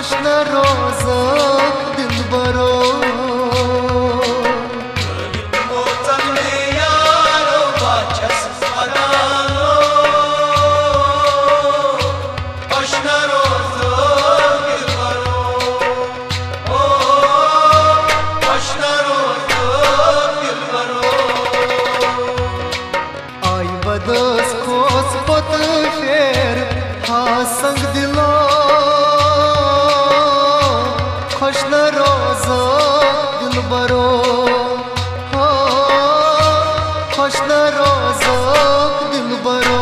खुश न रोज़क दिलबरो बदस खोस पत फेर हाँ संग दिलो खुश न रोज़क दिलबरो हो खुश न रोज़क दिलबरो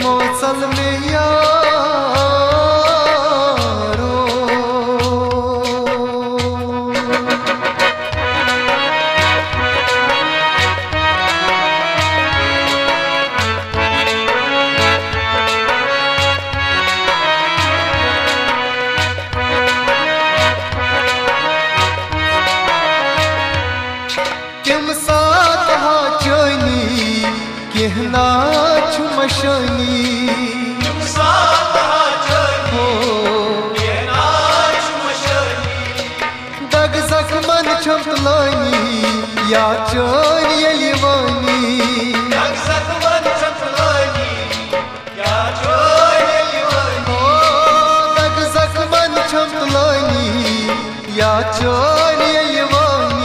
मोचल में यारो किम साथ हा चोनी कहना मशनी दग जख्मन छमतलानी या चोर यलिवानी दग जख्मन छमतलानी या चोर यलिवानी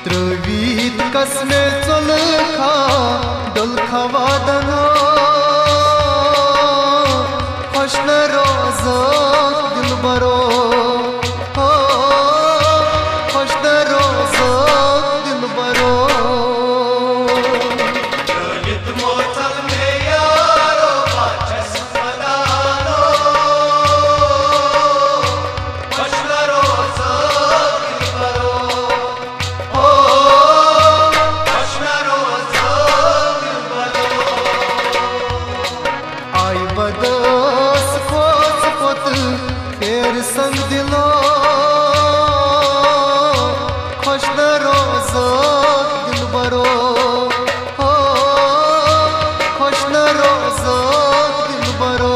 त्रुवीत कसमे चल खा डल खवादना खुश न रोज़क दिलबरो हो खुश न रोज़क दिलबरो बदस खोस पत फेर संग दिलो खुश न रोज़क दिलबरो हो खुश न रोज़क दिलबरो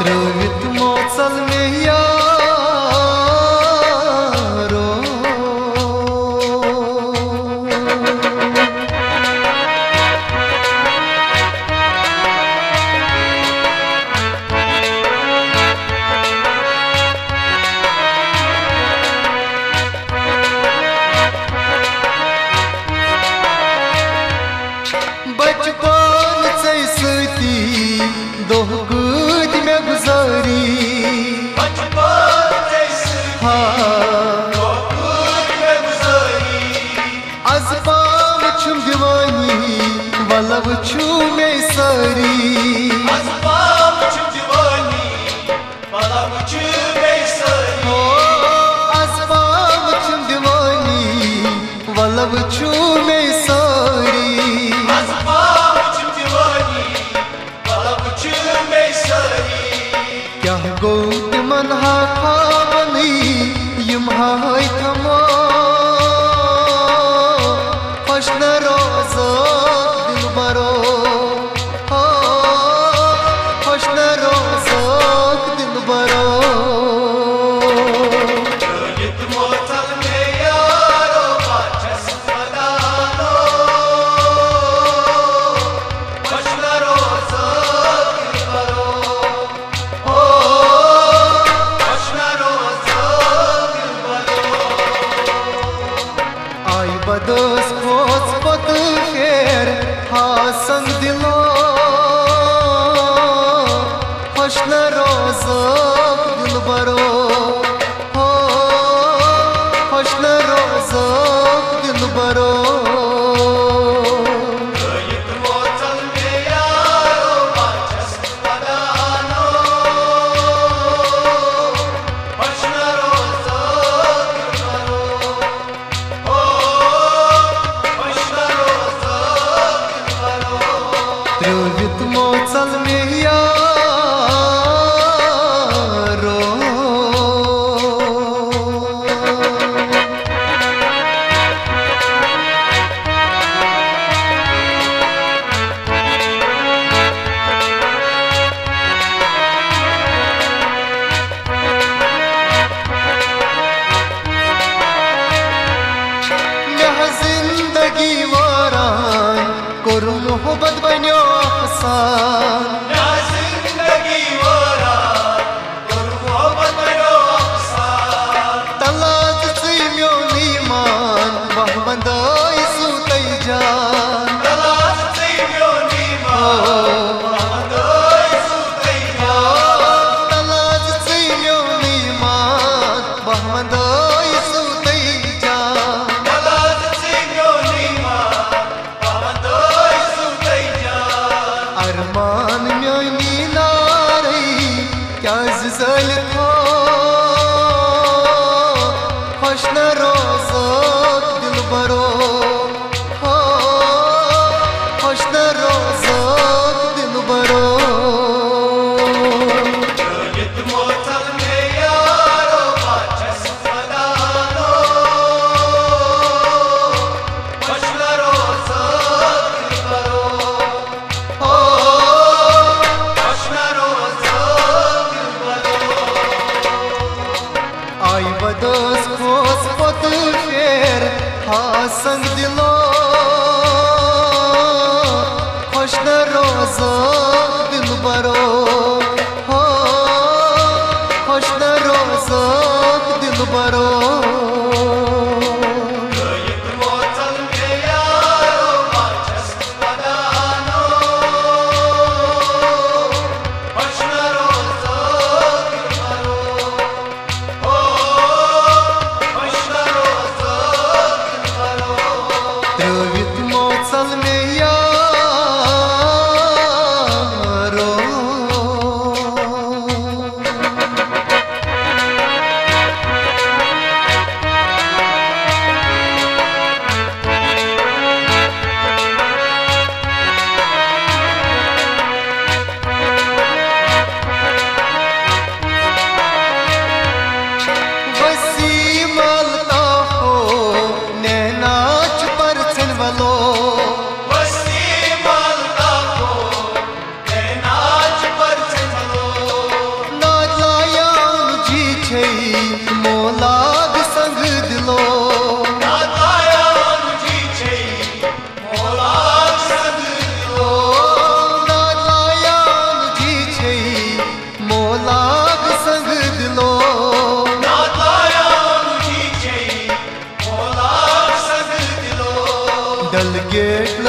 त्रुवित मोचल में यारो बचपन से सती दोह गुद में गुजारी आज पाम छुम दीवानी वलब छू में सारी आज पाम छुम दीवानी वलब छू में सारी क्या गो मन हा खावनी यम हाय थमो खुश न रोज़क दिलबरो हो खुश न रोज़क दिलबरो बदस खोस पत फेर हाँ संग दिलो खुश न रोज़क दिलबरो खुश न रोज़क दिलबरो हो खुश न रोज़क दिलबरो आई बदस खोस पत फेर हा संग दिलो खुश न रोज़क दिलबरो हो खुश न रोज़क दिलबरो मोलाद संग दिलो नादायान जी छे मोलाद संग दिलो नादायान जी छे मोलाद संग दिलो नादायान जी छे मोलाद संग दिलो डल गेट